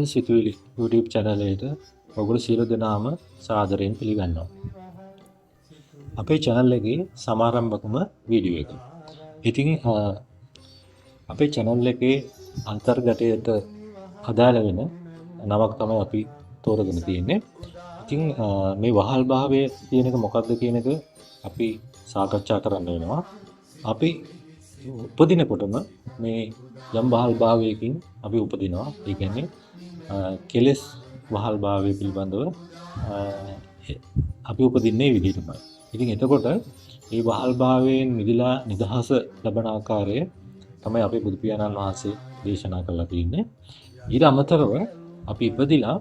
සුමං සිතුවිලි YouTube channel එකට ඔයගොල්ලෝ සියලු දෙනාම සාදරයෙන් පිළිගන්නවා. අපේ channel එකේ සමාරම්භකම වීඩියෝ එක. ඉතින් අපේ channel එකේ අන්තර්ගතයට අදාළ වෙන නමක් තමයි අපි තෝරගෙන තියෙන්නේ. ඉතින් මේ වහල් භාවය කියන එක මොකක්ද කියන එක අපි සාකච්ඡා කරන්න වෙනවා. අපි උපදිනකොටම මේ යම් වහල් භාවයකින් අපි උපදිනවා. ඒ කියන්නේ කෙලස් වහල් භාවය පිළිබඳව අපි උපදින්නේ විදිහටමයි. ඉතින් එතකොට මේ වහල් භාවයෙන් මිදලා නිදහස ලබන ආකාරය තමයි අපේ බුදු පියාණන් වහන්සේ දේශනා කරලා තියෙන්නේ. ඊට අමතරව අපි ඉපදිලා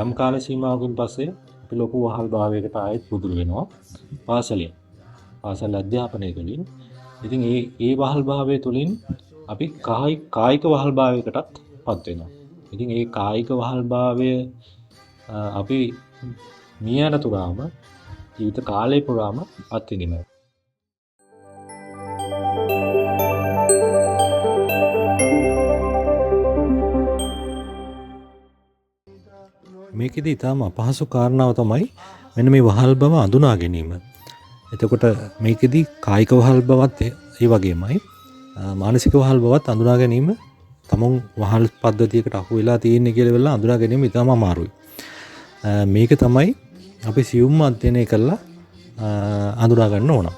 යම් කාල සීමාවකින් පස්සේ අපි ලොකු වහල් භාවයකට ආයෙත් පුදුර වෙනවා පාසලෙන්. පාසල් අධ්‍යාපනය තුළින්. ඉතින් ඒ වහල් භාවය තුළින් අපි කායික වහල් භාවයකටත් පත් වෙනවා. ඉතින් ඒ කායික වහල් භාවය අපි මියන තුරාම ජීවිත කාලය පුරාම අත්විඳිනවා. මේකෙදි ඊටම අපහසු කාරණාව තමයි මෙන්න මේ වහල් බව අඳුනා ගැනීම. එතකොට මේකෙදි කායික වහල් බවත් ඒ වගේමයි මානසික වහල් බවත් අඳුනා ගැනීම තමන් වහල් පද්ධතියකට අහු වෙලා තියෙන්නේ කියලා වෙලා අඳුනා ගැනීම ඊටම අමාරුයි. මේක තමයි අපි සියුම්ම අධ්‍යයනය කරලා අඳුනා ගන්න ඕන.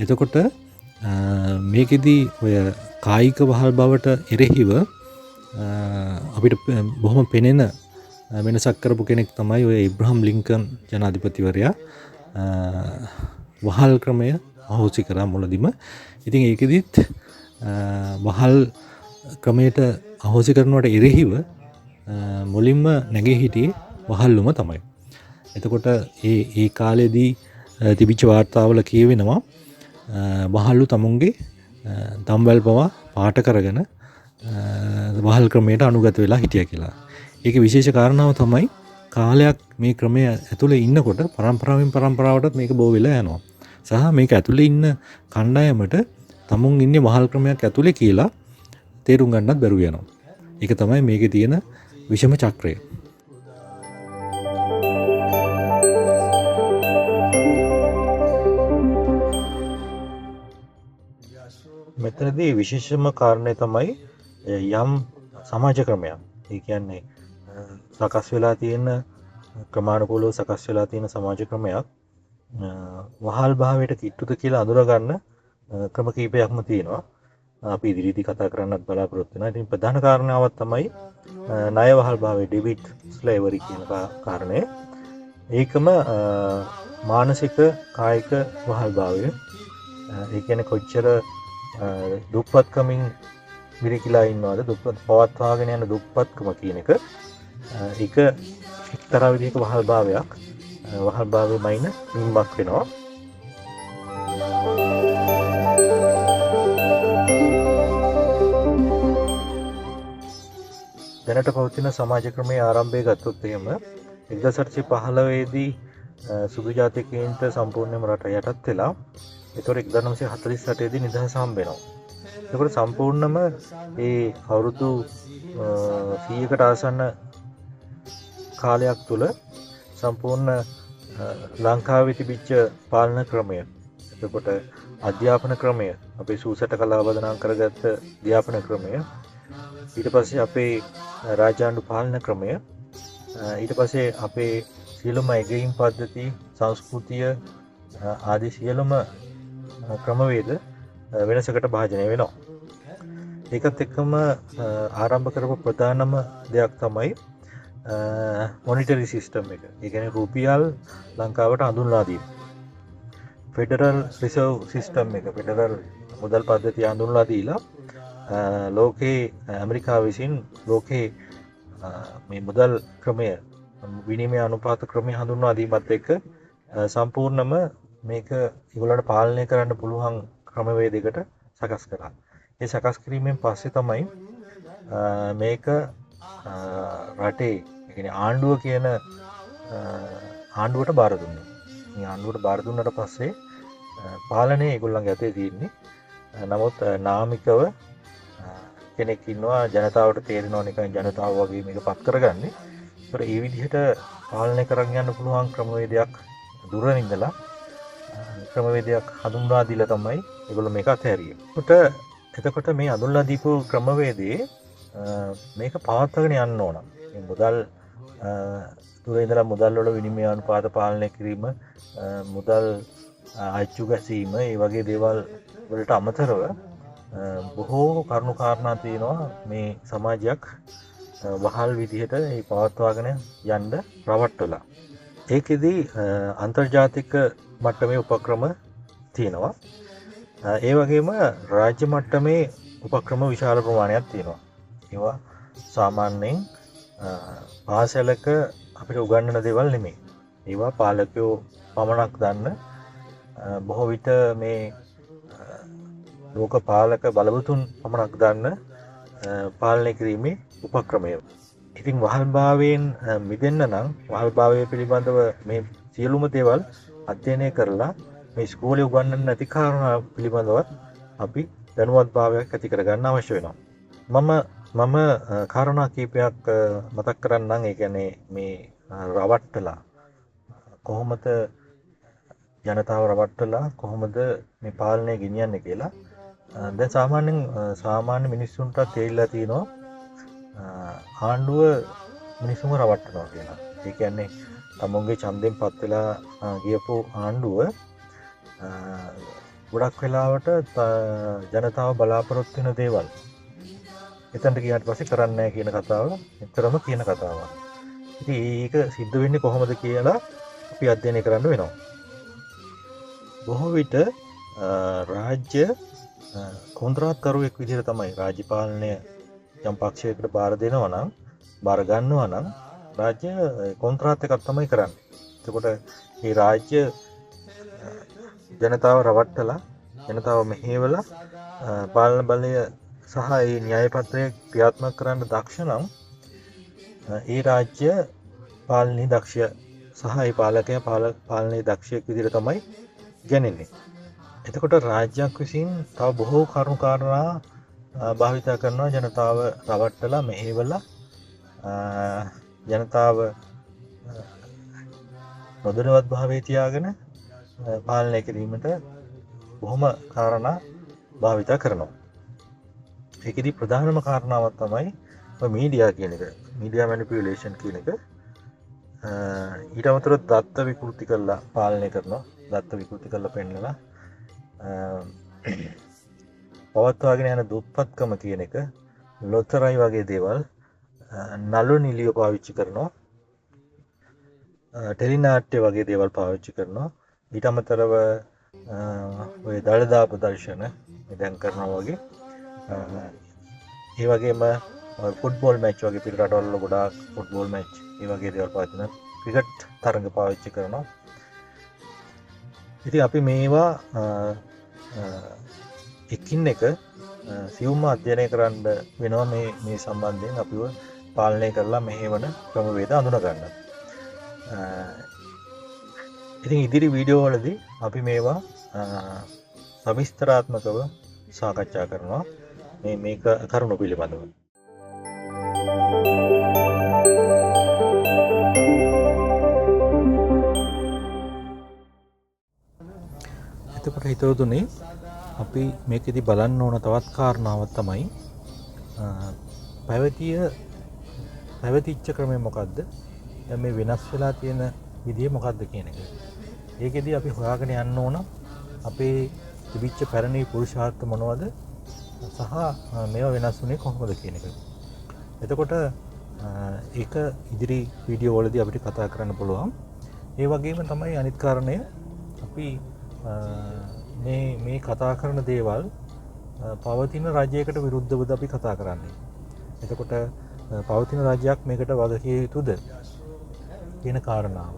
එතකොට මේකෙදි ඔය කායික වහල් බවට එරෙහිව අපිට බොහොම පෙනෙන වෙනසක් කරපු කෙනෙක් තමයි ඔය ඉබ්‍රහම් ලින්කන් ජනාධිපතිවරයා. වහල් ක්‍රමය අහෝසි කරා මුලදිම. ඉතින් ඒකෙදිත් වහල් ක්‍රමයට අහෝසි කරනවට එරෙහිව මුලින්ම නැගී හිටියේ වහල්ලුම තමයි. එතකොට ඒ කාලෙදී තිබිච්ච වාර්තාවල කියවෙනවා වහල්ලු තමුන්ගේ දම්වැල් පවා පාට කරගෙන වහල් ක්‍රමයට අනුගත වෙලා හිටියා කියලා. ඒකේ විශේෂ කාරණාව තමයි කාලයක් මේ ක්‍රමය ඇතුලේ ඉන්නකොට පරම්පරාවෙන් පරම්පරාවටත් මේක බෝ වෙලා යනවා. සහ මේක ඇතුලේ ඉන්න කණ්ඩායමට තමුන් ඉන්නේ වහල් ක්‍රමයක් ඇතුලේ කියලා තේරුම් ගන්නත් බැරුව යනවා. ඒක තමයි මේකේ තියෙන විෂම චක්‍රය. මෙතනදී විශේෂම කාරණය තමයි යම් සමාජ ක්‍රමයක්. ඒ කියන්නේ සකස් වෙලා තියෙන ක්‍රමානුකූලව සකස් වෙලා තියෙන සමාජ ක්‍රමයක් වහල් භාවයට කිට්ටුද කියලා අඳුරගන්න ක්‍රම කීපයක්ම තියෙනවා. අපි ඉදිරියේදී කතා කරන්නත් බලාපොරොත්තු වෙනවා. ඉතින් ප්‍රධාන කාරණාවක් තමයි ණය වහල් භාවය, ඩෙබිට් ස්ලේවරි කියන කාරණය. ඒකම මානසික කායික වහල් භාවය. ඒ කියන්නේ කොච්චර දුප්පත්කමින් මිරිකිලා ඉන්නවද, දුප්පත් පවත්වාගෙන යන දුප්පත්කම කියන එක ඒක එක්තරා විදිහක වහල් භාවයක්. වහල් භාවයේ මයින නිම්බක් වෙනවා. දැනට පවතින සමාජ ක්‍රමයේ ආරම්භය ගත්තොත් එහෙම 1915 දී සුදු ජාතිකයන්ට සම්පූර්ණයෙන්ම රට යටත් වෙලා ඒතකොට 1948 දී නිදහස හම්බ වෙනවා. ඒකට සම්පූර්ණම ඒ අවුරුදු 100කට ආසන්න කාලයක් තුල සම්පූර්ණ ලංකාවේ තිබිච්ච පාලන ක්‍රමය, එතකොට අධ්‍යාපන ක්‍රමය, අපේ සූසට කලාව බදනම් කරගත්ත අධ්‍යාපන ක්‍රමය, ඊට පස්සේ අපේ රාජාණ්ඩු පාලන ක්‍රමය, ඊට පස්සේ අපේ සියලුම ඇගීම් පද්ධති, සංස්කෘතිය ආදී සියලුම ක්‍රමවේද වෙනසකට භාජනය වෙනවා. ඒකත් එක්කම ආරම්භ කරපු ප්‍රධානම දෙයක් තමයි මොනිටරි සිස්ටම් එක. ඒ කියන්නේ රුපියල් ලංකාවට හඳුන්වා දීම. ෆෙඩරල් රිසර්ව් සිස්ටම් එක, ෆෙඩරල් මුදල් පද්ධතිය හඳුන්වා දීලා ලෝකේ ඇමරිකාව විසින් ලෝකේ මේ මුදල් ක්‍රමය, විනිමය අනුපාත ක්‍රමය හඳුන්වා දීමත් එක්ක සම්පූර්ණම මේක ඒගොල්ලන්ට පාලනය කරන්න පුළුවන් ක්‍රමවේදයකට සකස් කරා. ඒ සකස් කිරීමෙන් පස්සේ තමයි මේක රටේ කියන්නේ ආණ්ඩුව කියන ආණ්ඩුවට බාර දුන්නේ. මේ ආණ්ඩුවට බාර දුන්නට පස්සේ පාලනය ඒගොල්ලන්ගේ අතේ තියෙන්නේ. නමුත් නාමිකව කෙනෙක් ඉන්නවා ජනතාවට තේරෙනවා නිකන් ජනතාව වගේ මේක පත් කරගන්නේ. ඒතර ඒ විදිහට පාලනය කරන් යන්න පුළුවන් ක්‍රමවේදයක් දුරින් ඉඳලා ක්‍රමවේදයක් හඳුන්වා දීලා තමයි ඒගොල්ලෝ මේක අතහැරියේ. එතකොට මේ හඳුන්ලා දීපු ක්‍රමවේදයේ මේක පවත්වාගෙන යන්න ඕන. මේ මුදල් දුරින් ඉඳලා මුදල් වල විනිමය අනුපාත පාලනය කිරීම, මුදල් අච්චු ගැසීම, ඒ වගේ දේවල් වලට අමතරව බොහෝ කරුණු කාරණා තියෙනවා මේ සමාජයක් වහල් විදිහට ඒ පවත්වාගෙන යන්න රවට්ටලා. ඒකෙදි අන්තර්ජාතික මට්ටමේ උපක්‍රම තියෙනවා. ඒ වගේම රාජ්‍ය මට්ටමේ උපක්‍රම විශාල ප්‍රමාණයක් තියෙනවා. ඒවා සාමාන්‍යයෙන් පාසලක අපිට උගන්වන දේවල් නෙමෙයි. ඒවා පාලකයෝ පමණක් දන්න බොහෝ විට මේ ලෝක පාලක බලවතුන් පමණක් දන්න පාලනය කිරීමේ උපක්‍රමය. ඉතින් වහල්භාවයෙන් මිදෙන්න නම් වහල්භාවය පිළිබඳව මේ සියලුම දේවල් අධ්‍යයනය කරලා මේ ඉස්කෝලේ උගන්වන්න නැති කාරණා පිළිබඳවත් අපි දැනුවත් භාවයක් ඇති කරගන්න අවශ්‍ය වෙනවා. මම කාරණා කීපයක් මතක් කරන්නම්. ඒ කියන්නේ මේ රවට්ටලා කොහොමද ජනතාව රවට්ටලා කොහොමද මේ පාලනය ගෙනියන්නේ කියලා. දැන් සාමාන්‍ය මිනිස්සුන්ට තේරිලා තියෙනවා ආණ්ඩුව මිනිස්සුන්ව රවට්ටනවා කියලා. ඒ කියන්නේ තමුන්ගේ ඡන්දයෙන් පත් වෙලා ගියපු ආණ්ඩුව ගොඩක් වෙලාවට ජනතාව බලාපොරොත්තු වෙන දේවල් එතනට ගියාට පස්සේ කරන්නේ නැහැ කියන කතාව එතරම් කියන කතාවක්. ඉතින් ඒක සිද්ධ වෙන්නේ කොහොමද කියලා අපි අධ්‍යයනය කරන්න වෙනවා. බොහෝ විට රාජ්‍ය කොන්ත්‍රාත්කරුවෙක් විදිහට තමයි රාජ්‍ය පාලනය යම් පක්ෂයකට බාර දෙනවා නම් බාර ගන්නවා නම් රාජ්‍ය කොන්ත්‍රාත් එකක් තමයි කරන්නේ. එතකොට මේ රාජ්‍ය ජනතාව රවට්ටලා ජනතාව මෙහෙवला පාලන බලය සහ ඒ න්‍යාය පත්‍රය ක්‍රියාත්මක කරන්න දක්ෂ නම් ඒ රාජ්‍ය පාලනයේ දක්ෂය සහ ඒ පාලකයා පාලනයේ දක්ෂයෙක් විදිහට තමයි ගණන්නේ. එතකොට රාජ්‍යයක් විසින් තව බොහෝ කරුණු කාරණා භාවිත කරනවා ජනතාව රවට්ටලා මෙහෙवला ජනතාව නොදැනුවත් භාවයේ තියාගෙන පාලනය කිරීමට බොහොම කාරණා භාවිත කරනවා. ඒකෙදි ප්‍රධානම කාරණාවක් තමයි මීඩියා කියන එක. මීඩියා මැනිපියුලේෂන් කියන එක. ඊට අමතරව දත්ත විකෘති කරලා පාලනය කරනවා. දත්ත විකෘති කරලා පෙන්නලා පවත්වාගෙන යන දුප්පත්කම කියන එක, ලොතරැයි වගේ දේවල්, නළු නිළිය පාවිච්චි කරනවා, ටෙලිනාට්‍ය වගේ දේවල් පාවිච්චි කරනවා. ඊට අමතරව ඔය දළදා ප්‍රදර්ශන දැන් කරනවා වගේ, ඒ වගේම ෆුට්බෝල් මැච් වගේ පිට රටවල ගොඩාක් ෆුට්බෝල් මැච් ඒ වගේ දේවල් පාවිච්චි කරනවා. ක්‍රිකට් තරඟ පාවිච්චි කරනවා. ඉතින් අපි මේවා එකින් එක සියුම්ම අධ්‍යයනය කරන්න වෙනවා මේ සම්බන්ධයෙන් අපිව පාලනය කරලා මෙහෙවන ක්‍රමවේද අඳුන ගන්න. ඉතින් ඉදිරි වීඩියෝ වලදී අපි මේවා සවිස්තරාත්මකව සාකච්ඡා කරනවා මේක කරුණු පිළිබඳව. එතකොට හිතවතුනි අපි මේකෙදි බලන්න ඕන තවත් කාරණාවක් තමයි පැවතිච්ච ක්‍රමය මොකක්ද? දැන් මේ වෙනස් වෙලා තියෙන විදිය මොකක්ද කියන එක. ඒකෙදි අපි හොයාගෙන යන්න ඕන අපේ තිබිච්ච පැරණි පුරුෂාර්ථ මොනවද සහ මේවා වෙනස් වුණේ කොහොමද කියන එක. එතකොට ඒක ඉදිරි වීඩියෝ වලදී අපිට කතා කරන්න පුළුවන්. ඒ වගේම තමයි අනිත් කාරණය අපි මේ කතා කරන දේවල් පවතින රජයකට විරුද්ධවද අපි කතා කරන්නේ. එතකොට පවතින රජයක් මේකට වගකිය යුතුද කියන කාරණාව.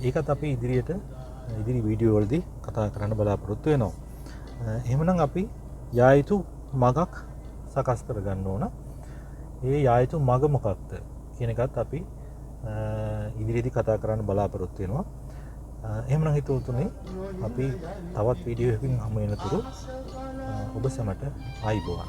ඒකත් අපි ඉදිරි වීඩියෝ වලදී කතා කරන්න බලාපොරොත්තු වෙනවා. එහෙමනම් අපි යා යුතු මගක් සකස් කරගන්න ඕන. ඒ යා යුතු මග මොකක්ද කියන එකත් අපි ඉදිරියේදී කතා කරන්න බලාපොරොත්තු වෙනවා. එහෙමනම් හිතවතුනි අපි තවත් වීඩියෝ එකකින් හමු වෙනතුරු ඔබ සැමට ආයුබෝවන්.